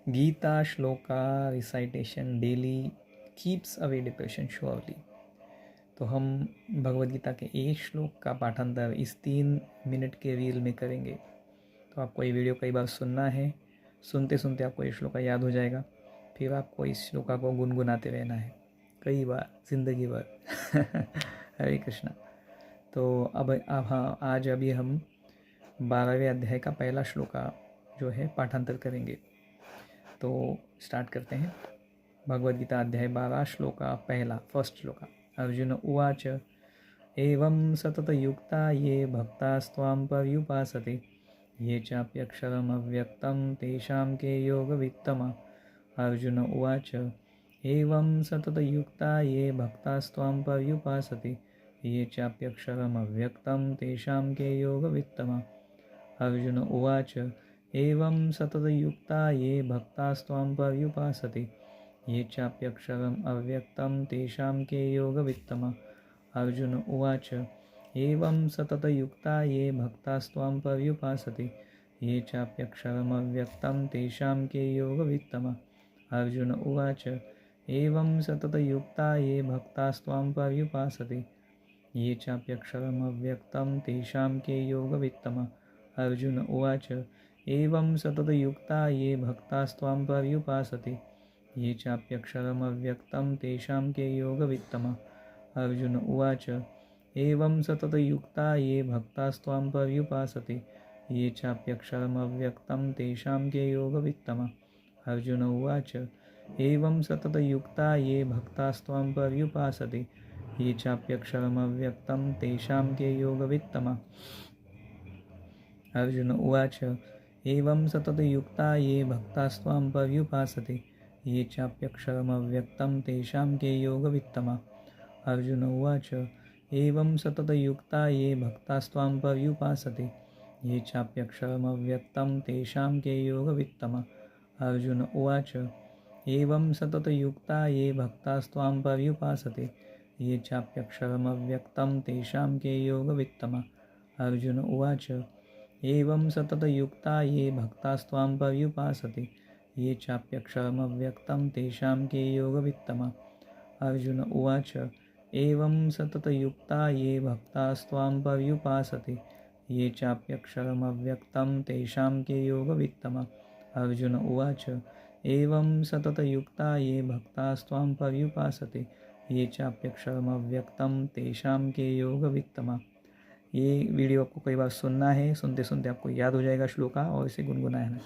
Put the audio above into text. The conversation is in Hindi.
Gita shloka recitation daily keeps away depression surely. तो हम भगवद गीता के एक श्लोक का पाठांतर इस 3 मिनट के रील में करेंगे। तो आपको ये वीडियो कई बार सुनना है, सुनते सुनते आपको ये श्लोका याद हो जाएगा, फिर आपको इस श्लोका को गुनगुनाते रहना है कई बार ज़िंदगी भर। हरे कृष्णा। तो अब हाँ, आज अभी हम 12वें अध्याय का पहला श्लोका जो है पाठांतर करेंगे। तो स्टार्ट करते हैं। भगवद गीता अध्याय 12 श्लोका पहला फर्स्ट श्लोका। अर्जुन उवाच एवं सततयुक्ता ये भक्तास्त्वां पर्युपासते ये चाप्यक्षरम् अव्यक्तं तेषां के योगवित्तमा। अर्जुन उवाच एवं सततयुक्ता ये भक्तास्त्वां पर्युपासते ये चाप्यक्षरम् अव्यक्तं तेषां के योगवित्तमा। अर्जुन उवाच एवं सततयुक्ता ये भक्तास्त्वां पर्युपासते ये चाप्यक्षरम् अव्यक्तं तेषां के योगवित्तमा। अर्जुन उवाच एवं सततयुक्ता ये भक्तास्त्वां पर्युपासते ये चाप्यक्षरम् अव्यक्तं तेषां के योगवित्तमा। अर्जुन उवाच एवं सततयुक्ता ये भक्तास्त्वां पर्युपासते ये चाप्यक्षरम् अव्यक्तं तेषां के योगवित्तमा। अर्जुन उवाच एवं सततयुक्ता ये भक्तास्त्वां पर्युपासते ये चाप्यक्षरम् अव्यक्तं तेषां के योगवित्तमा। अर्जुन उवाच एवं सततयुक्ता ये भक्तास्त्वां पर्युपासते ये चाप्यक्षरम् अव्यक्तं तेषां के योगवित्तमा। अर्जुन उवाच एवं सततयुक्ता ये भक्तास्त्वां पर्युपासते ये चाप्यक्षरम् अव्यक्तं तेषां के योगवित्तमा। अर्जुन उवाच एवं सततयुक्ता ये भक्तास्त्वां पर्युपासते ये चाप्यक्षरम् अव्यक्तं तेषां के योगवित्तमा। अर्जुन उवाच एवं सततयुक्ता ये भक्तास्त्वां पर्युपासते ये चाप्यक्षरम् अव्यक्तं तेषां के योगवित्तमा। अर्जुन उवाच एवं सततयुक्ता ये भक्तास्त्वां पर्युपासते ये चाप्यक्षरम् अव्यक्तं तेषां के योगवित्तमा। अर्जुन उवाच एवं सततयुक्ता ये भक्तास्त्वां पर्युपासते ये चाप्यक्षरम् अव्यक्तं तेषां के योगवित्तमा। अर्जुन उवाच एवं सततयुक्ता ये भक्तास्त्वां पर्युपासते ये चाप्यक्षरम् अव्यक्तं तेषां के योगवित्तमा। अर्जुन उवाच एवं सततयुक्ता ये भक्तास्त्वां पर्युपासते ये चाप्यक्षरम् अव्यक्तं तेषां के योगवित्तमा। ये वीडियो आपको कई बार सुनना है, सुनते सुनते आपको याद हो जाएगा श्लोका और इसे गुनगुनाना है।